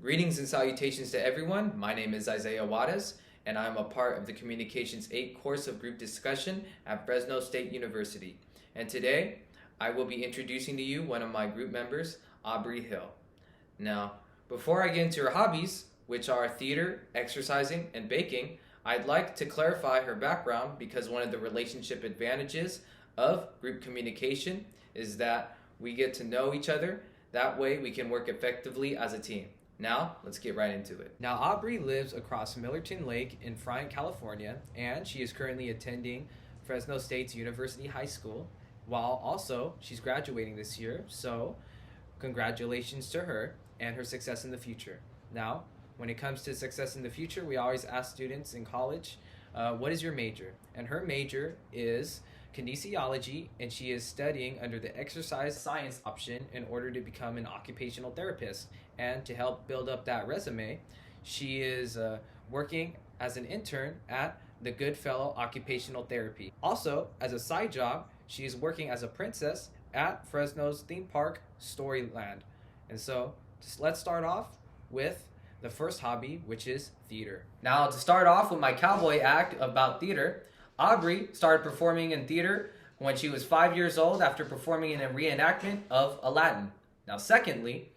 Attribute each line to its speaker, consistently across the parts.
Speaker 1: Greetings and salutations to everyone. My name is Isaiah Juarez, and I'm a part of the Communications 8 course of group discussion at Fresno State University. And today, I will be introducing to you one of my group members, Aubrey Hill. Now, before I get into her hobbies, which are theater, exercising, and baking, I'd like to clarify her background because one of the relationship advantages of group communication is that we get to know each other. That way we can work effectively as a team. Now, let's get right into it. Now, Aubrey lives across Millerton Lake in Friant, California, and she is currently attending Fresno State's University High School, while also she's graduating this year, so congratulations to her and her success in the future. Now, when it comes to success in the future, we always ask students in college, what is your major? And her major is kinesiology, and she is studying under the exercise science option in order to become an occupational therapist. And to help build up that resume, she is working as an intern at the Goodfellow Occupational Therapy. Also, as a side job, she is working as a princess at Fresno's theme park, Storyland. And so, let's start off with the first hobby, which is theater. Now, to start off with my cowboy act about theater, Aubrey started performing in theater when she was 5 years old after performing in a reenactment of Aladdin. Now, secondly,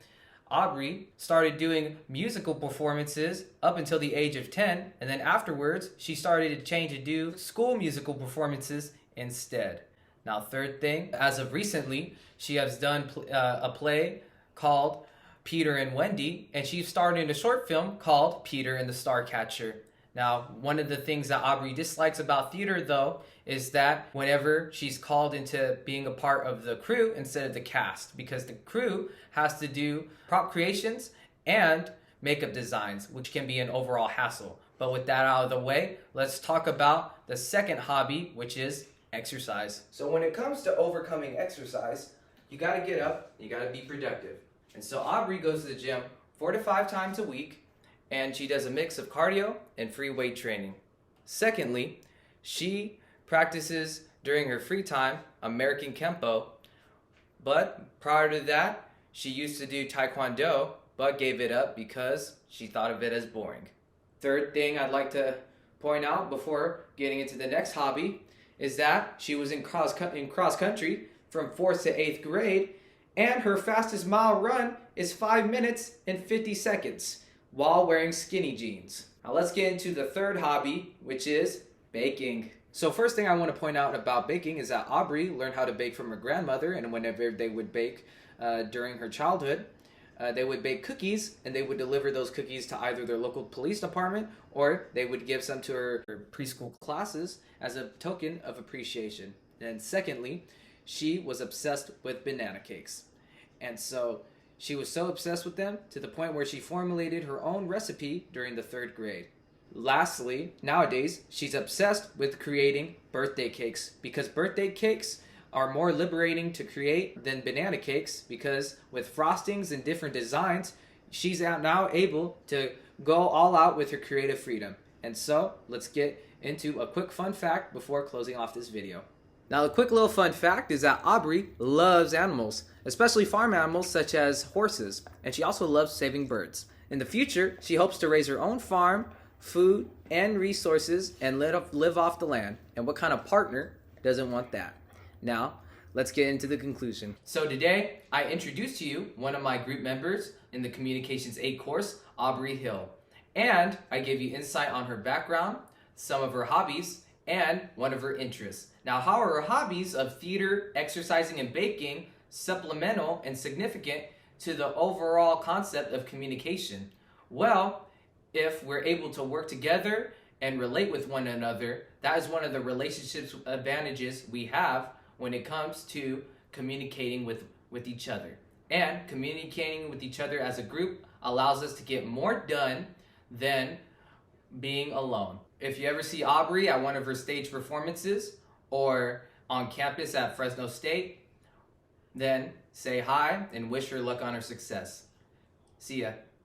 Speaker 1: Aubrey started doing musical performances up until the age of 10, and then afterwards, she started to change to do school musical performances instead. Now, third thing, as of recently, she has done a play called Peter and Wendy, and she starred in a short film called Peter and the Starcatcher. Now, one of the things that Aubrey dislikes about theater, though, is that whenever she's called into being a part of the crew instead of the cast, because the crew has to do prop creations and makeup designs, which can be an overall hassle. But with that out of the way, let's talk about the second hobby, which is exercise. So when it comes to overcoming exercise, you gotta get up, you gotta be productive. And so Aubrey goes to the gym 4 to 5 times a week, and she does a mix of cardio and free weight training. Secondly, she practices during her free time American Kempo, but prior to that, she used to do Taekwondo, but gave it up because she thought of it as boring. Third thing I'd like to point out before getting into the next hobby is that she was in cross country from 4th to 8th grade, and her fastest mile run is 5 minutes and 50 seconds while wearing skinny jeans. Now let's get into the third hobby, which is baking. So first thing I want to point out about baking is that Aubrey learned how to bake from her grandmother, and whenever they would bake during her childhood, they would bake cookies, and they would deliver those cookies to either their local police department or they would give some to her preschool classes as a token of appreciation. And secondly, she was obsessed with banana cakes. And so she was so obsessed with them to the point where she formulated her own recipe during the 3rd grade. Lastly, nowadays, she's obsessed with creating birthday cakes because birthday cakes are more liberating to create than banana cakes, because with frostings and different designs, she's now able to go all out with her creative freedom. And so, let's get into a quick fun fact before closing off this video. Now, the quick little fun fact is that Aubrey loves animals, especially farm animals such as horses, and she also loves saving birds. In the future, she hopes to raise her own farm, food, and resources and live off the land. And what kind of partner doesn't want that? Now, let's get into the conclusion. So today, I introduced to you one of my group members in the Communications 8 course, Aubrey Hill. And I gave you insight on her background, some of her hobbies, and one of her interests. Now, how are her hobbies of theater, exercising, and baking supplemental and significant to the overall concept of communication? Well, if we're able to work together and relate with one another, that is one of the relationships advantages we have when it comes to communicating with each other. And communicating with each other as a group allows us to get more done than being alone. If you ever see Aubrey at one of her stage performances or on campus at Fresno State, then say hi and wish her luck on her success. See ya.